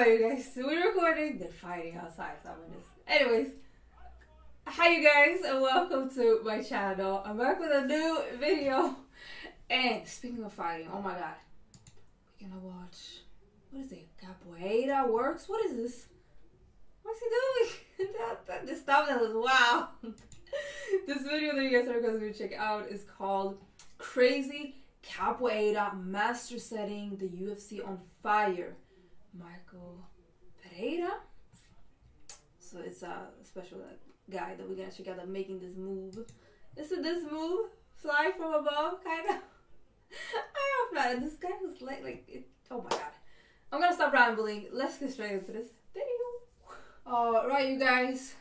you guys. We're recording. They're fighting outside. So I'm just. Anyways, hi you guys, and welcome to my channel. I'm back with a new video. And speaking of fighting, oh my god, we're gonna watch. What is it? Capoeira works. What is this? What's he doing? This thumbnail is wow. This video that you guys are going to check out is called Crazy Capoeira Master Setting the UFC on Fire. Michel Pereira. So it's a special guy that we're gonna check out making this move. Isn't this move fly from above kind of? I don't know. This guy was like it. Oh my god. I'm gonna stop rambling. Let's get straight into this video. Alright, you guys.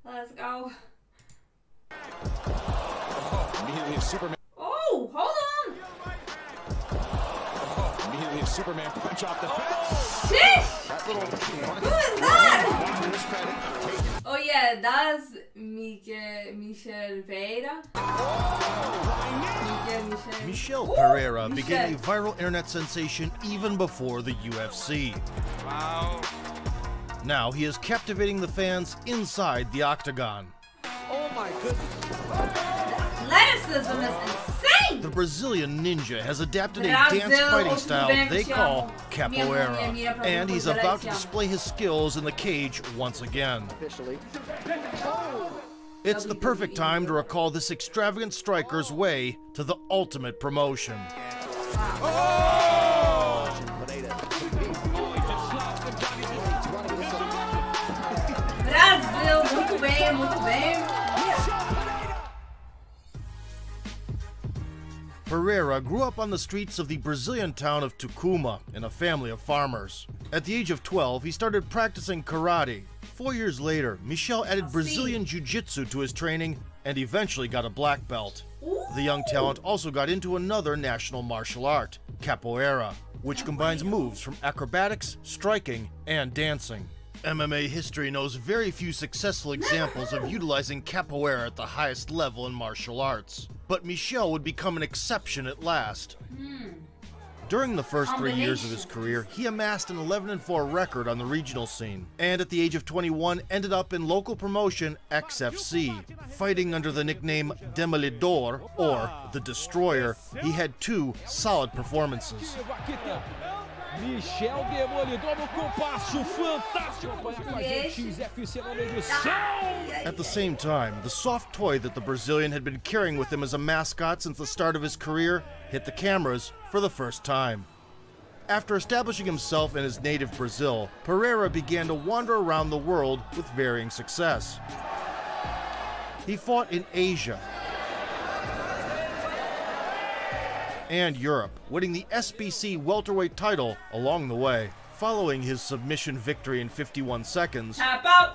Let's go. Immediately a Superman. Oh, hold on. Immediately a Superman punch off the fence. Shit! Who is that? Oh yeah, that's Michel Pereira. Michel Pereira became a viral internet sensation even before the UFC. Wow. Now he is captivating the fans inside the octagon. Oh my goodness. Athleticism is insane! The Brazilian ninja has adapted a dance fighting style they call Capoeira, and he's about to display his skills in the cage once again. It's the perfect time to recall this extravagant striker's way to the ultimate promotion. Brasil, muito bem, muito bem. Pereira grew up on the streets of the Brazilian town of Tucumã in a family of farmers. At the age of 12, he started practicing karate. 4 years later, Michel added Brazilian jiu-jitsu to his training and eventually got a black belt. The young talent also got into another national martial art, Capoeira, which combines moves from acrobatics, striking, and dancing. MMA history knows very few successful examples of utilizing Capoeira at the highest level in martial arts. But Michel would become an exception at last. During the first 3 years of his career, he amassed an 11-4 record on the regional scene, and at the age of 21 ended up in local promotion XFC. Fighting under the nickname Demolidor, or the Destroyer, he had 2 solid performances. Michel Demolidor no compasso, fantástico com a gente, XFC na edição. At the same time, the soft toy that the Brazilian had been carrying with him as a mascot since the start of his career hit the cameras for the first time. After establishing himself in his native Brazil, Pereira began to wander around the world with varying success. He fought in Asia and Europe, winning the SBC welterweight title along the way. Following his submission victory in 51 seconds,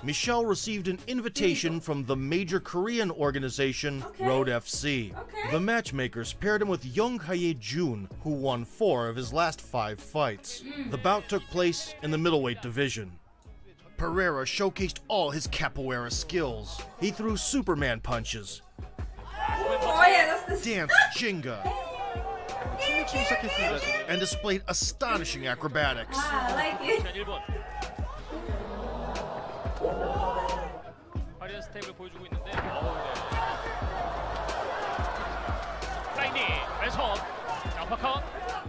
Michel received an invitation from the major Korean organization, Road FC. The matchmakers paired him with Young Hae Jun, who won 4 of his last 5 fights. The bout took place in the middleweight division. Pereira showcased all his capoeira skills. He threw Superman punches, danced Jenga, and displayed astonishing acrobatics. I like it.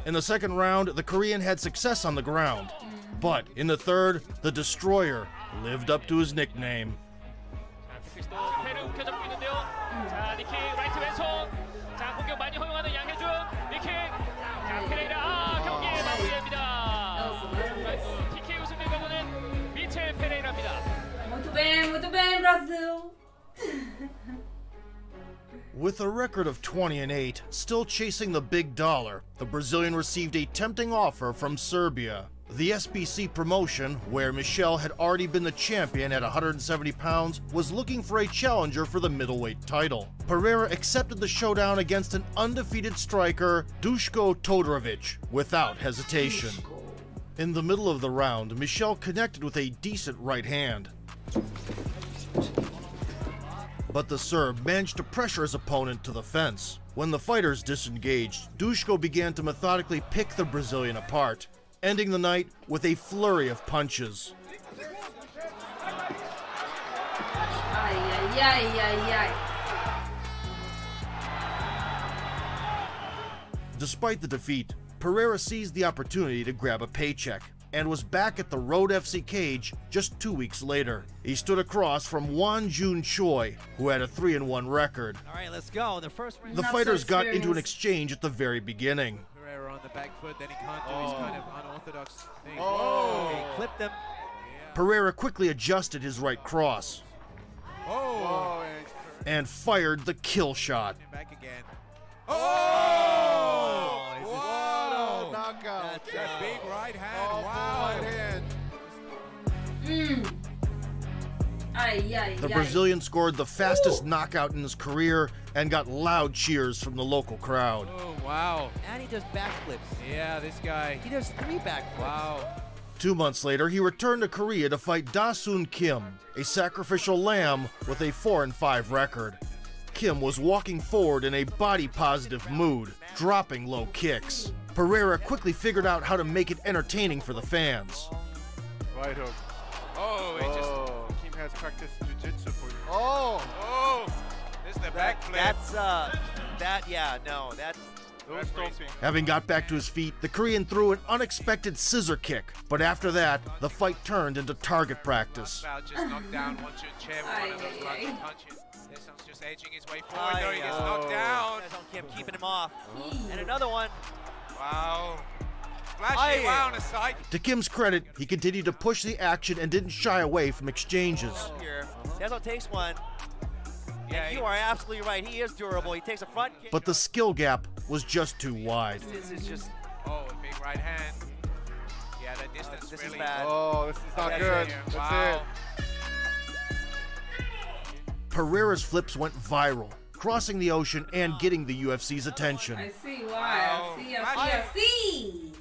In the second round, the Korean had success on the ground. But in the third, the Destroyer lived up to his nickname. Muito bem, Brasil. With a record of 20-8, still chasing the big dollar, the Brazilian received a tempting offer from Serbia. The SBC promotion, where Michel had already been the champion at 170 pounds, was looking for a challenger for the middleweight title. Pereira accepted the showdown against an undefeated striker, Duško Todorović, without hesitation. In the middle of the round, Michel connected with a decent right hand. But the Serb managed to pressure his opponent to the fence. When the fighters disengaged, Duško began to methodically pick the Brazilian apart. ending the night with a flurry of punches. Ay, ay, ay, ay, ay. Despite the defeat, Pereira seized the opportunity to grab a paycheck and was back at the Road FC cage just 2 weeks later. He stood across from Won Jun Choi, who had a 3-1 record. All right, let's go. The fighters got into an exchange at the very beginning. Pereira on the back foot, then he can't do his kind of unorthodox thing. Oh, he clipped him. Pereira quickly adjusted his right cross and fired the kill shot. Back again. Oh! Wow! Knockout. That big right hand. Wow. Ay, ay, The ay. Brazilian scored the fastest knockout in his career and got loud cheers from the local crowd. Oh, wow. And he does backflips. Yeah, this guy. He does 3 backflips. Wow. 2 months later, he returned to Korea to fight Da-Soon Kim, a sacrificial lamb with a 4-5 record. Kim was walking forward in a body-positive mood, dropping low kicks. Pereira quickly figured out how to make it entertaining for the fans. Right hook. Oh, he just. Kim has practiced jiu-jitsu for you. Oh! This is the backflip. That's No stomping. Having got back to his feet, the Korean threw an unexpected scissor kick, but after that, the fight turned into target practice. About just knocked down one chair with one of those lunge punches. This one's just edging his way forward, though. He gets knocked down. Guys on Kim keeping him off. And another one. Wow. Flashy, wow, on the side. To Kim's credit, he continued to push the action and didn't shy away from exchanges. Here. Desmond takes one. Yeah, And you are absolutely right. He is durable. He takes a front kick. But the skill gap was just too wide. This is just. Oh, a big right hand. Yeah, that distance This really. is bad. Oh, this is not That's good. it. That's Wow. it. Pereira's flips went viral, crossing the ocean and getting the UFC's attention. I see why. Wow. I see.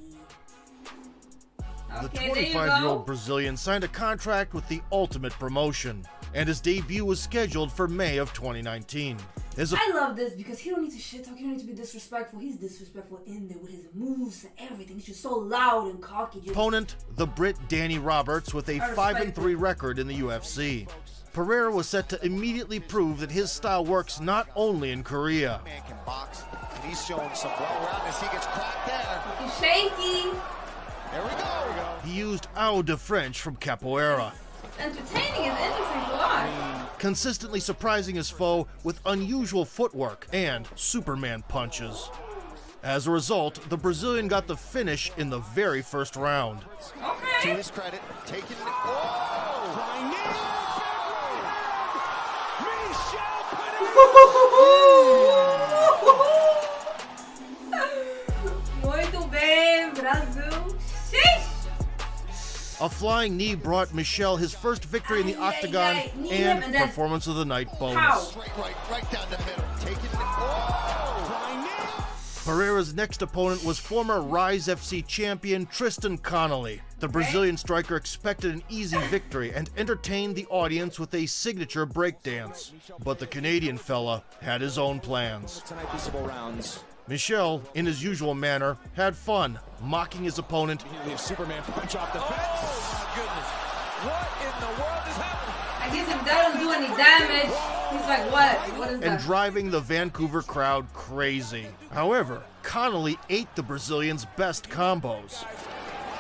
The Okay, there you 25-year-old go. Brazilian signed a contract with the Ultimate Promotion, and his debut was scheduled for May of 2019. His I love this because he don't need to shit talk. He don't need to be disrespectful. He's disrespectful in there with his moves and everything. He's just so loud and cocky. Just opponent, the Brit Danny Roberts, with a I respect 5-3 record in the UFC. Pereira was set to immediately prove that his style works not only in Korea. Man can box, and he's showing some well-roundedness. He gets caught there. he's shaky. There we go. He used Ao de French from Capoeira, Entertaining is interesting to watch. consistently surprising his foe with unusual footwork and Superman punches. As a result, the Brazilian got the finish in the very first round. To Okay. his credit, taking it. Muito bem, Brasil. Sheesh. A flying knee brought Michel his first victory in the octagon Knee him and and then performance of the night bonus. pow. Right down the middle. Taking it. Pereira's next opponent was former Rise FC champion Tristan Connolly. The Brazilian striker expected an easy victory and entertained the audience with a signature breakdance. But the Canadian fella had his own plans. Michel, in his usual manner, had fun, mocking his opponent Superman punch off the fence. Oh, my goodness. What in the world is happening? I guess if that don't do any damage, he's like, what? What is and that? driving the Vancouver crowd crazy. However, Connolly ate the Brazilian's best combos.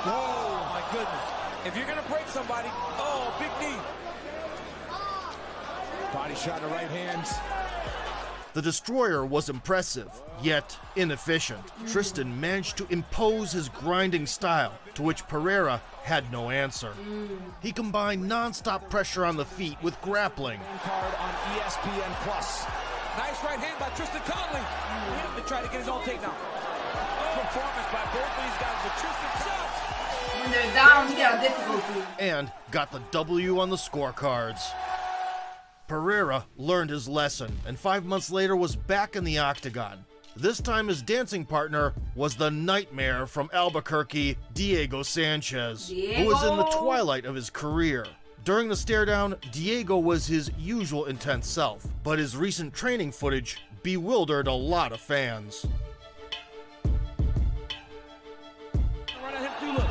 Oh, my goodness. If you're going to break somebody, oh, big knee. Body shot in the right hand. The destroyer was impressive, yet inefficient. Tristan managed to impose his grinding style, to which Pereira had no answer. He combined non-stop pressure on the feet with grappling. Card on ESPN Plus. Nice right hand by Tristan Connolly. Hit him to try to get his own takedown. Performance by both of these guys with Tristan shots. When they're down, he got difficulty. And got the W on the scorecards. Pereira learned his lesson, and 5 months later was back in the octagon. This time his dancing partner was the nightmare from Albuquerque, Diego Sanchez, who was in the twilight of his career. During the stare-down, Diego was his usual intense self, but his recent training footage bewildered a lot of fans. Right at him, too, look.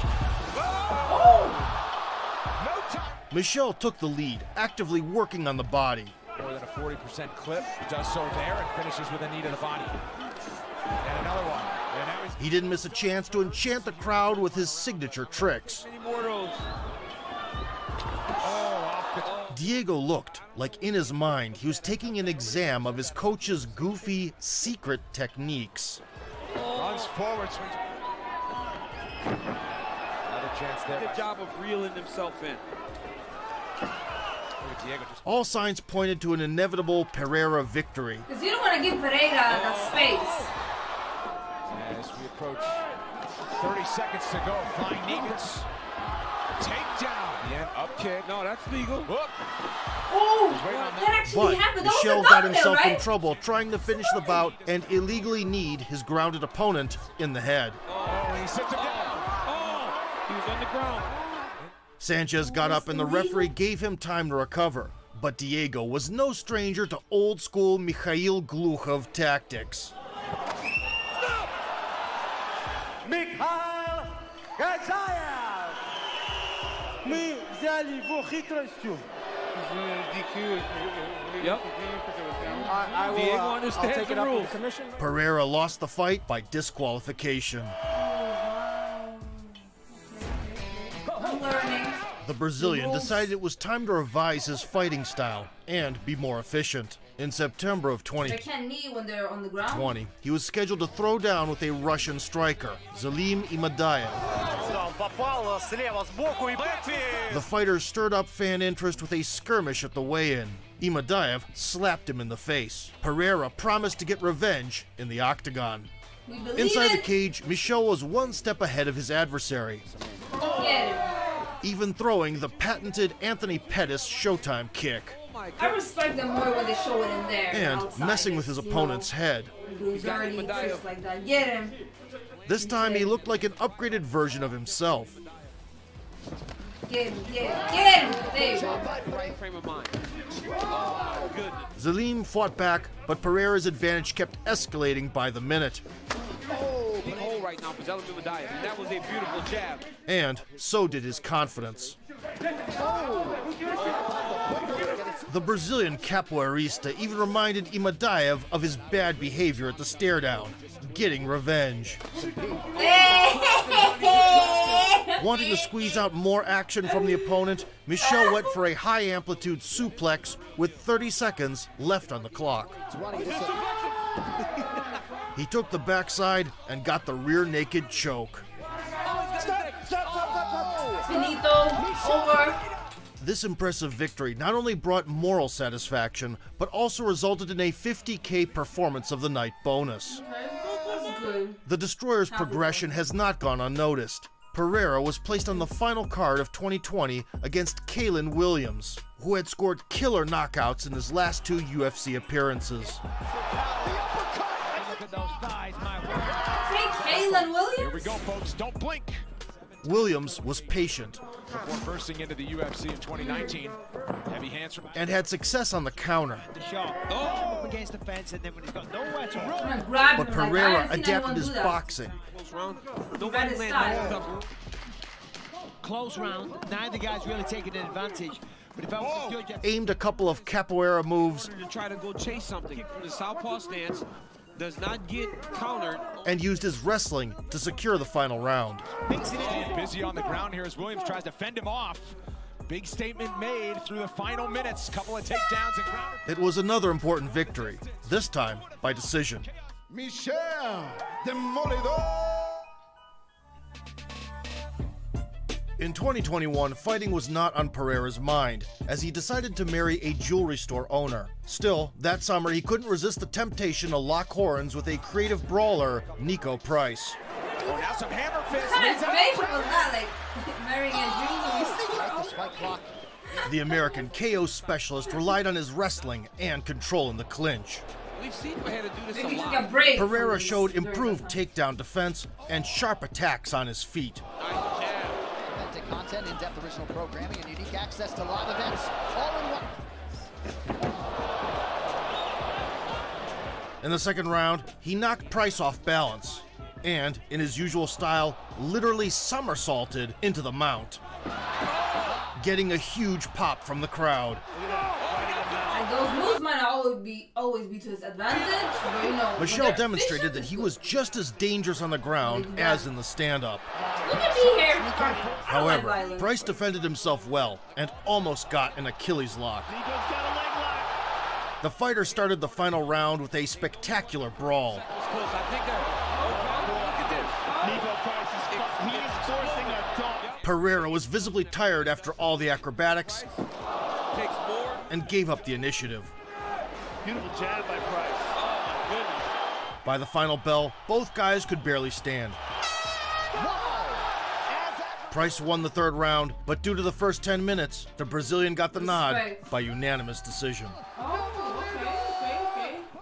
Michel took the lead, actively working on the body. More than a 40% clip. Does so there and finishes with a knee to the body. And another one. And now He didn't miss a chance to enchant the crowd with his signature tricks. Diego looked like in his mind he was taking an exam of his coach's goofy, secret techniques. runs forward. Another chance there. Good job of reeling himself in. All signs pointed to an inevitable Pereira victory. Because you don't want to give Pereira the space. As we approach 30 seconds to go, flying knees. Takedown. Yeah, up kick. No, that's legal. Oh, that actually happened. That Michel was a got thumbnail, himself right? in trouble trying to finish the bout and illegally kneed his grounded opponent in the head. Oh, he sits him down. Oh, he was on the ground. Sanchez got up and the referee gave him time to recover. But Diego was no stranger to old-school Mikhail Glukhov tactics. Mikhail Gazayev! Мы взяли его хитростью. Yep. Diego understands the rules. Pereira lost the fight by disqualification. I'm learning. The Brazilian decided it was time to revise his fighting style and be more efficient. In September of They 2020, can't knee when they're on the ground. he was scheduled to throw down with a Russian striker, Zalim Imadaev. The fighter stirred up fan interest with a skirmish at the weigh-in. Imadaev slapped him in the face. Pereira promised to get revenge in the octagon. We believe Inside the it. cage, Michel was one step ahead of his adversary, Get him. even throwing the patented Anthony Pettis Showtime kick I respect them more when they show it in there. and outside. messing with his opponent's head. Doing dirty tricks like that. Get him. This time he looked like an upgraded version of himself. Get him. Get him. Get him. There you go. Right frame of mind. Oh, goodness. Zalim fought back, but Pereira's advantage kept escalating by the minute. Big hole right now for Zalim Imadaev, and that was a beautiful jab. And so did his confidence. The Brazilian capoeirista even reminded Imadaev of his bad behavior at the stare-down, getting revenge. Wanting to squeeze out more action from the opponent, Michel went for a high-amplitude suplex with 30 seconds left on the clock. He took the backside and got the rear naked choke. Finito. Over. This impressive victory not only brought moral satisfaction, but also resulted in a $50K performance of the night bonus. That's good. The Destroyer's progression has not gone unnoticed. Pereira was placed on the final card of 2020 against Kalen Williams, who had scored killer knockouts in his last 2 UFC appearances. Hey, Kalen Williams. Here we go, folks. Don't blink. Williams was patient Before bursting into the UFC in 2019, heavy hands from and had success on the counter. Up against the fence, and then when he's got nowhere to I'm run, gonna grab But him like, I Pereira haven't seen anyone adapted his do that. boxing. Close round. Right Nobody his landed style. double. close round. Neither guy's really taking an advantage. But if I was to judge, Aimed a couple of capoeira moves To try to go chase something. Kick from the southpaw stance. Does not get countered. and used his wrestling to secure the final round. busy on the ground here as Williams tries to fend him off. Big statement made through the final minutes. Couple of takedowns and ground. It was another important victory, this time by decision. Michel Demolidor. In 2021, fighting was not on Pereira's mind, as he decided to marry a jewelry store owner. Still, that summer he couldn't resist the temptation to lock horns with a creative brawler, Nico Price. Oh, now some hammer fists. What kind of information was that? Like, marrying a dream? The American KO specialist relied on his wrestling and control in the clinch. We've seen him had to do this Maybe a he lot. got break. Pereira showed improved takedown defense and sharp attacks on his feet. Nice jab. Authentic content, in-depth original programming, and unique access to live events all in one. In the second round, he knocked Price off balance and, in his usual style, literally somersaulted into the mount. getting a huge pop from the crowd. And those moves might always be to his advantage, but you know. Michel demonstrated that he was just as dangerous on the ground as in the stand-up. Look at me here. However, Price defended himself well and almost got an Achilles lock. The fighter started the final round with a spectacular brawl. Pereira was visibly tired after all the acrobatics and gave up the initiative. Beautiful jab by Price. Oh my goodness. By the final bell, both guys could barely stand. Price won the third round, but due to the first 10 minutes, the Brazilian got the nod by unanimous decision.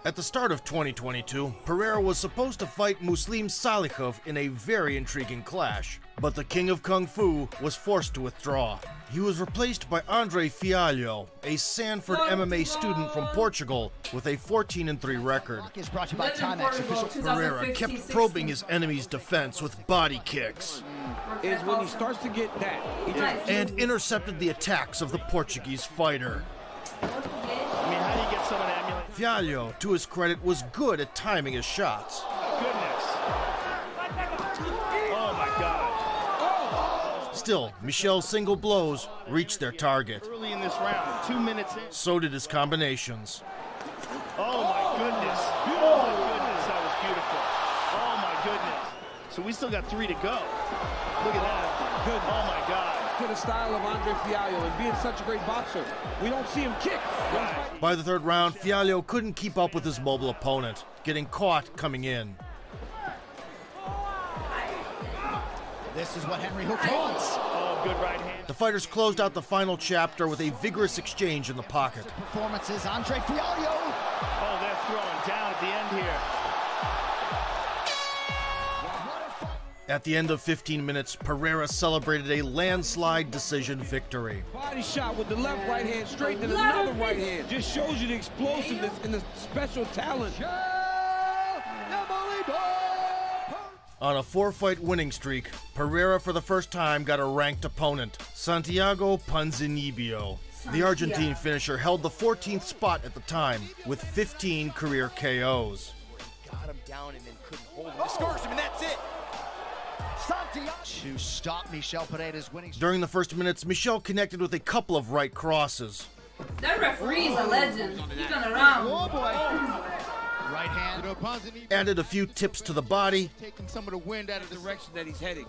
At the start of 2022, Pereira was supposed to fight Muslim Salikhov in a very intriguing clash, but the king of Kung Fu was forced to withdraw. He was replaced by Andre Fialho, a Sanford MMA student from Portugal with a 14-3 record. Pereira kept probing his enemy's defense with body kicks is when he starts to get that. And intercepted the attacks of the Portuguese fighter. I mean, how do you get someone to emulate? Fialho, to his credit, was good at timing his shots. Goodness. Oh my God. Still, Michel's single blows reached their target. Early in this round, 2 minutes in. So did his combinations. Oh my goodness. Oh my goodness, that was beautiful. Oh my goodness. So we still got 3 to go. Look at that. Good. Oh my God. To the style of Andre Fialho and being such a great boxer, we don't see him kick. By the third round, Fialho couldn't keep up with his mobile opponent, getting caught coming in. This is what Henry Hook wants. Oh, good right hand. The fighters closed out the final chapter with a vigorous exchange in the pocket. Performances, Andre Fialho. Oh, they're throwing down at the end here. At the end of 15 minutes, Pereira celebrated a landslide decision victory. Body shot with the left right hand straight to another right hand. Just shows you the explosiveness and the special talent. On a 4-fight winning streak, Pereira for the first time got a ranked opponent, Santiago Ponzinibbio. The Argentine finisher held the 14th spot at the time with 15 career KOs. Got him down and then couldn't hold him. Discouraged him, and that's it. To stop Michel Pereira's winning. During the first minutes, Michel connected with a couple of right crosses. That referee is a legend. He's been around. Oh boy. Right hand. Added a few tips to the body. Taking some of the wind out of the direction that he's heading.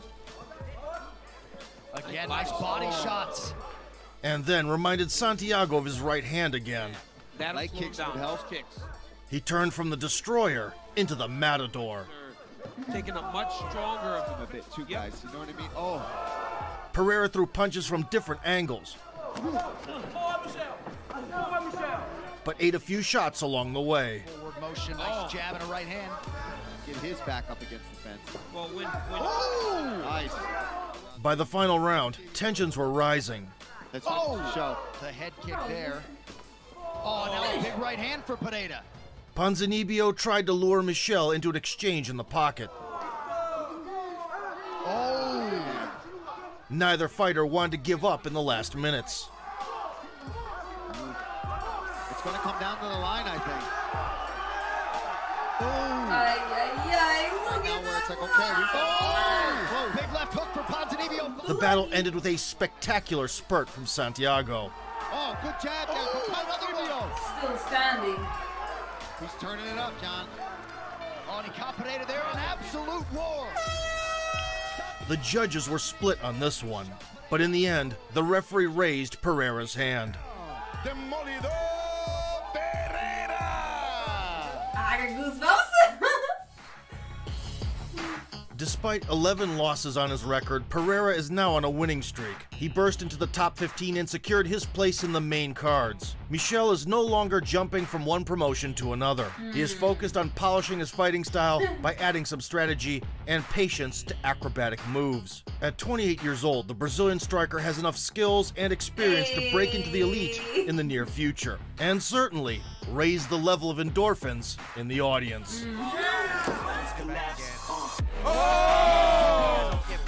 Again, nice body shots. And then reminded Santiago of his right hand again. That light kicks down. Health kicks. He turned from the destroyer into the matador. Taking a much stronger a bit too, guys. You know what I mean? Oh. Pereira threw punches from different angles, but ate a few shots along the way. Forward motion, nice jab and a right hand. Get his back up against the fence. Well, Nice. By the final round, tensions were rising. That's show. The head kick there. Oh, now a big right hand for Pereira. Ponzinibbio tried to lure Michel into an exchange in the pocket. Oh! Neither fighter wanted to give up in the last minutes. It's going to come down to the line, I think. Now where it's like, okay, Big left hook for Ponzinibbio. The battle ended with a spectacular spurt from Santiago. Oh, good jab there from Ponzinibbio. Still standing. He's turning it up, John. Oh, and he caught Pereira there on absolute war. The judges were split on this one, but in the end, the referee raised Pereira's hand. Demolidor Pereira! I got goosebumps. Despite 11 losses on his record, Pereira is now on a winning streak. He burst into the top 15 and secured his place in the main cards. Michel is no longer jumping from one promotion to another. He is focused on polishing his fighting style by adding some strategy and patience to acrobatic moves. At 28 years old, the Brazilian striker has enough skills and experience to break into the elite in the near future, and certainly raise the level of endorphins in the audience.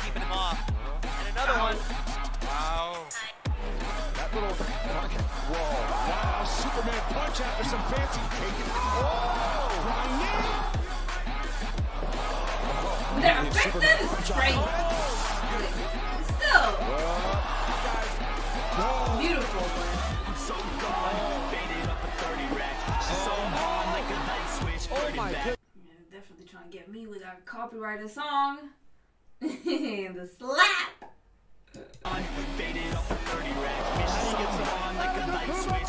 Keeping him off. And another one. Wow. Superman punch after some fancy kicking. They're effective, it's straight. Still. Beautiful, I'm so gone. Faded up a 30 rack. She's so on like a light switch. Oh my god. Yeah, definitely trying to get me with that copyrighted song. The slap. Faded up a 30 rack. She's so on like a light switch.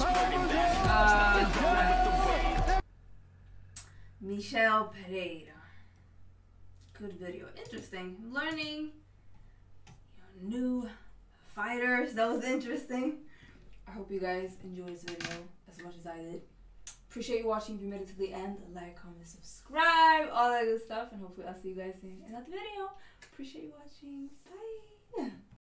Michel Pereira. Good video. Interesting. Learning new fighters. That was interesting. I hope you guys enjoyed this video as much as I did. Appreciate you watching. If you made it to the end, like, comment, subscribe, all that good stuff. And hopefully I'll see you guys in another video. Appreciate you watching. Bye.